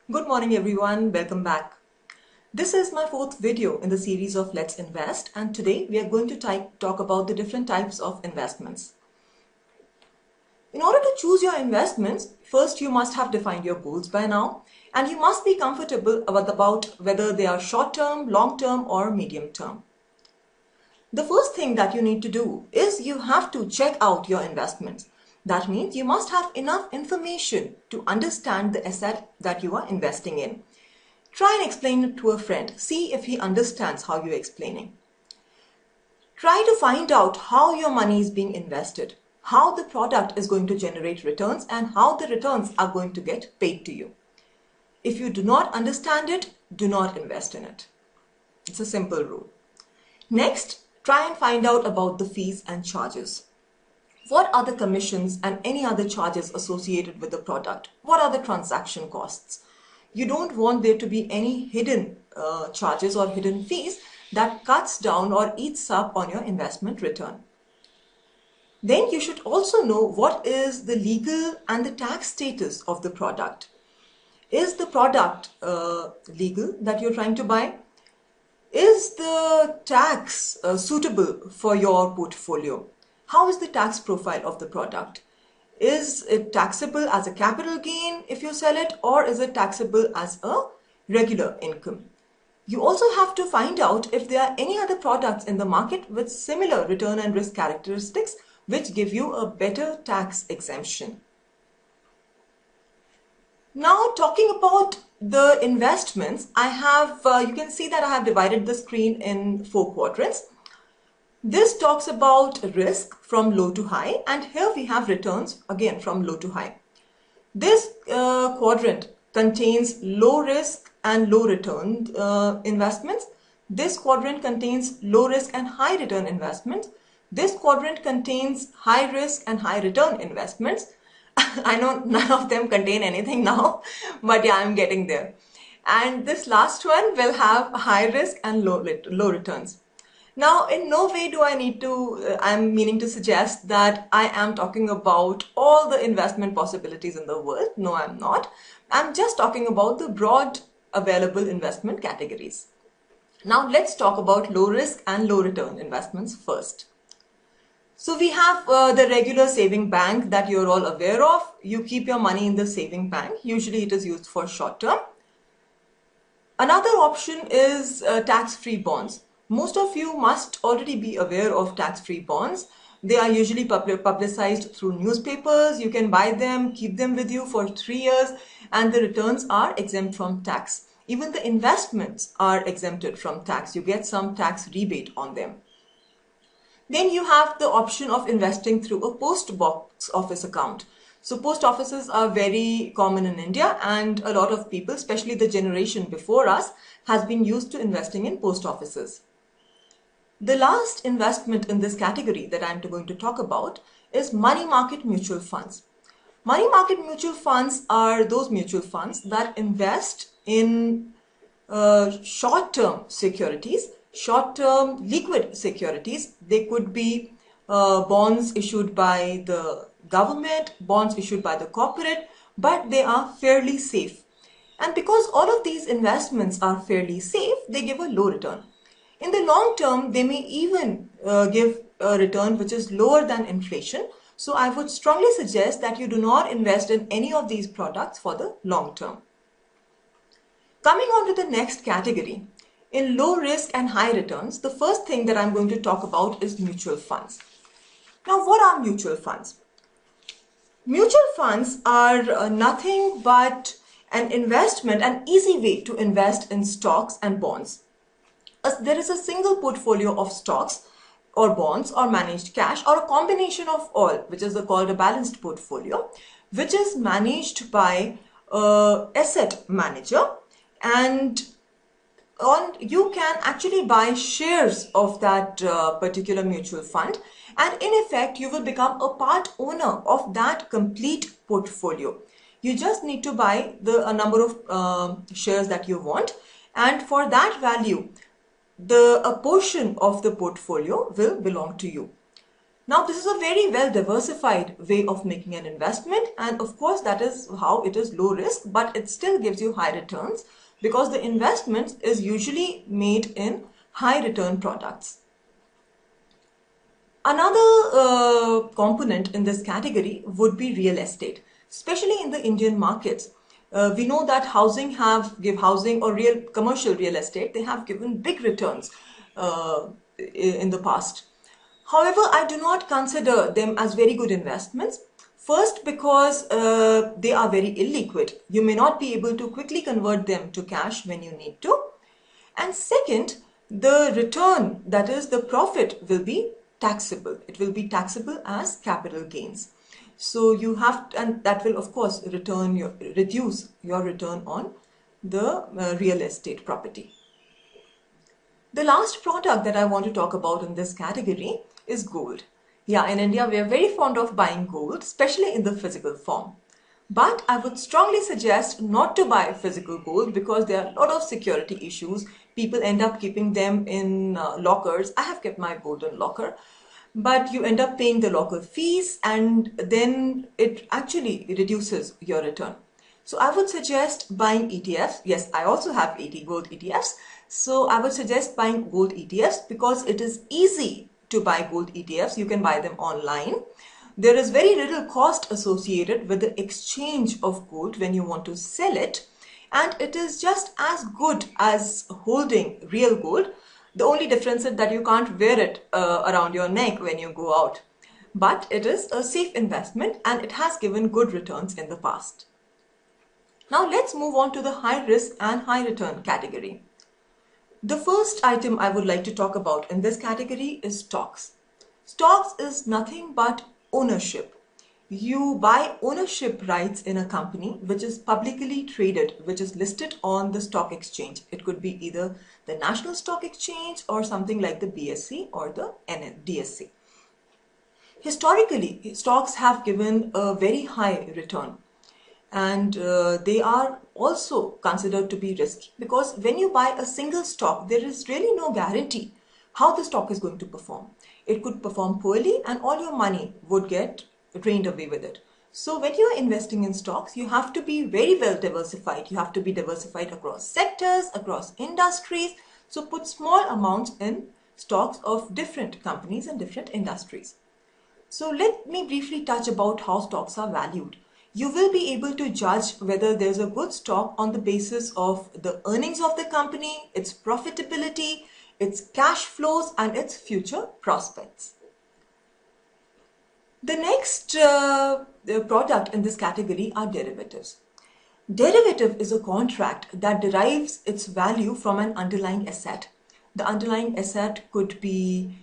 Good morning everyone, welcome back. This is my fourth video in the series of Let's Invest, and today we are going to talk about the different types of investments. In order to choose your investments, first you must have defined your goals by now, and you must be comfortable about whether they are short-term, long-term or medium-term. The first thing that you need to do is you have to check out your investments. That means you must have enough information to understand the asset that you are investing in. Try and explain it to a friend. See if he understands how you're explaining. Try to find out how your money is being invested, how the product is going to generate returns, and how the returns are going to get paid to you. If you do not understand it, do not invest in it. It's a simple rule. Next, try and find out about the fees and charges. What are the commissions and any other charges associated with the product? What are the transaction costs? You don't want there to be any hidden charges or hidden fees that cuts down or eats up on your investment return. Then you should also know what is the legal and the tax status of the product. Is the product legal that you're trying to buy? Is the tax suitable for your portfolio? How is the tax profile of the product? Is it taxable as a capital gain if you sell it, or is it taxable as a regular income? You also have to find out if there are any other products in the market with similar return and risk characteristics which give you a better tax exemption. Now, talking about the investments, I have, you can see that I have divided the screen in 4 quadrants. This talks about risk from low to high, and here we have returns again from low to high. This quadrant contains low risk and low return investments. This quadrant contains low risk and high return investments. This quadrant contains high risk and high return investments. I know none of them contain anything now, but yeah, I'm getting there. And this last one will have high risk and low returns. Now, in no way do I'm meaning to suggest that I am talking about all the investment possibilities in the world. No, I'm not. I'm just talking about the broad available investment categories. Now, let's talk about low risk and low return investments first. So we have the regular saving bank that you're all aware of. You keep your money in the saving bank. Usually it is used for short term. Another option is tax-free bonds. Most of you must already be aware of tax-free bonds. They are usually publicized through newspapers. You can buy them, keep them with you for 3 years, and the returns are exempt from tax. Even the investments are exempted from tax. You get some tax rebate on them. Then you have the option of investing through a post box office account. So post offices are very common in India, and a lot of people, especially the generation before us, has been used to investing in post offices. The last investment in this category that I'm going to talk about is money market mutual funds. Money market mutual funds are those mutual funds that invest in short-term securities, short-term liquid securities. They could be bonds issued by the government, bonds issued by the corporate, but they are fairly safe. And because all of these investments are fairly safe, they give a low return. In the long term, they may even give a return which is lower than inflation. So I would strongly suggest that you do not invest in any of these products for the long term. Coming on to the next category, in low risk and high returns, the first thing that I'm going to talk about is mutual funds. Now, what are mutual funds? Mutual funds are nothing but an investment, an easy way to invest in stocks and bonds. There is a single portfolio of stocks or bonds or managed cash or a combination of all, which is called a balanced portfolio, which is managed by an asset manager, and you can actually buy shares of that particular mutual fund, and in effect you will become a part owner of that complete portfolio. You just need to buy a number of shares that you want, and for that value a portion of the portfolio will belong to you. Now, this is a very well diversified way of making an investment, and of course that is how it is low risk, but it still gives you high returns because the investment is usually made in high return products. Another component in this category would be real estate, especially in the Indian markets. We know that give housing or real commercial real estate, they have given big returns in the past. However, I do not consider them as very good investments. First, because they are very illiquid. You may not be able to quickly convert them to cash when you need to. And second, the return, that is the profit, will be taxable. It will be taxable as capital gains. So you have to, and that will of course reduce your return on the real estate property. The last product that I want to talk about in this category is gold. Yeah, in India we are very fond of buying gold, especially in the physical form. But I would strongly suggest not to buy physical gold because there are a lot of security issues. People end up keeping them in lockers. I have kept my gold in locker. But you end up paying the locker fees and then it actually reduces your return. So I would suggest buying ETFs. Yes, I also have 80 gold ETFs. So I would suggest buying gold ETFs because it is easy to buy gold ETFs. You can buy them online. There is very little cost associated with the exchange of gold when you want to sell it. And it is just as good as holding real gold. The only difference is that you can't wear it around your neck when you go out. But it is a safe investment and it has given good returns in the past. Now let's move on to the high risk and high return category. The first item I would like to talk about in this category is stocks. Stocks is nothing but ownership. You buy ownership rights in a company which is publicly traded, which is listed on the stock exchange. It could be either the National Stock Exchange or something like the BSE or the DSE. Historically, stocks have given a very high return. And they are also considered to be risky because when you buy a single stock, there is really no guarantee how the stock is going to perform. It could perform poorly and all your money would get drained away with it. So when you are investing in stocks, you have to be very well diversified. You have to be diversified across sectors, across industries. So put small amounts in stocks of different companies and different industries. So let me briefly touch about how stocks are valued. You will be able to judge whether there's a good stock on the basis of the earnings of the company, its profitability, its cash flows, and its future prospects. The next product in this category are derivatives. Derivative is a contract that derives its value from an underlying asset. The underlying asset could be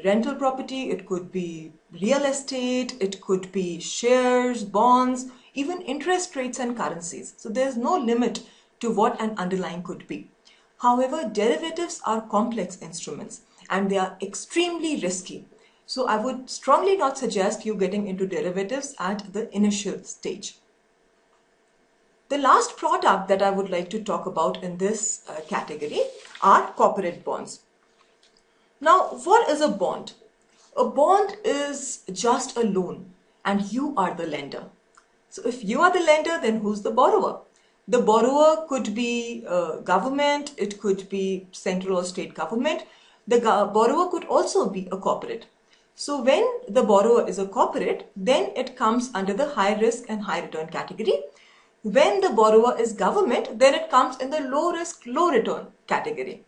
rental property, it could be real estate, it could be shares, bonds, even interest rates and currencies. So there's no limit to what an underlying could be. However, derivatives are complex instruments and they are extremely risky. So I would strongly not suggest you getting into derivatives at the initial stage. The last product that I would like to talk about in this category are corporate bonds. Now, what is a bond? A bond is just a loan and you are the lender. So if you are the lender, then who's the borrower? The borrower could be government, it could be central or state government. The borrower could also be a corporate. So when the borrower is a corporate, then it comes under the high risk and high return category. When the borrower is government, then it comes in the low risk, low return category.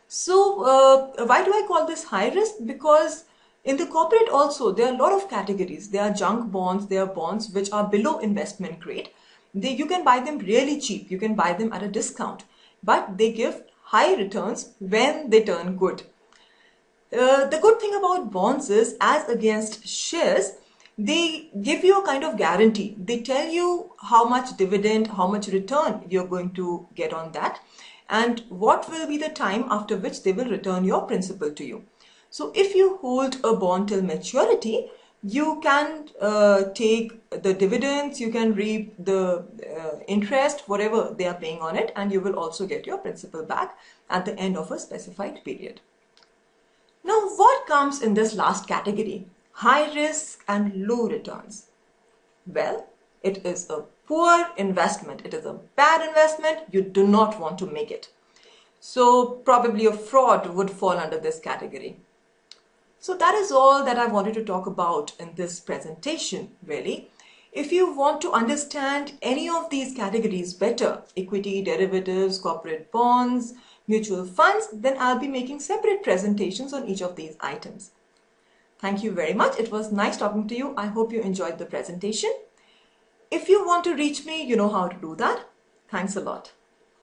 So why do I call this high risk? Because in the corporate also, there are a lot of categories. There are junk bonds, there are bonds which are below investment grade. You can buy them really cheap. You can buy them at a discount, but they give high returns when they turn good. The good thing about bonds is, as against shares, they give you a kind of guarantee. They tell you how much dividend, how much return you're going to get on that, and what will be the time after which they will return your principal to you. So if you hold a bond till maturity, you can take the dividends, you can reap the interest, whatever they are paying on it, and you will also get your principal back at the end of a specified period. Now, what comes in this last category? High risk and low returns. Well, it is a poor investment. It is a bad investment. You do not want to make it. So probably a fraud would fall under this category. So that is all that I wanted to talk about in this presentation, really. If you want to understand any of these categories better, equity, derivatives, corporate bonds, mutual funds, then I'll be making separate presentations on each of these items. Thank you very much. It was nice talking to you. I hope you enjoyed the presentation. If you want to reach me, you know how to do that. Thanks a lot.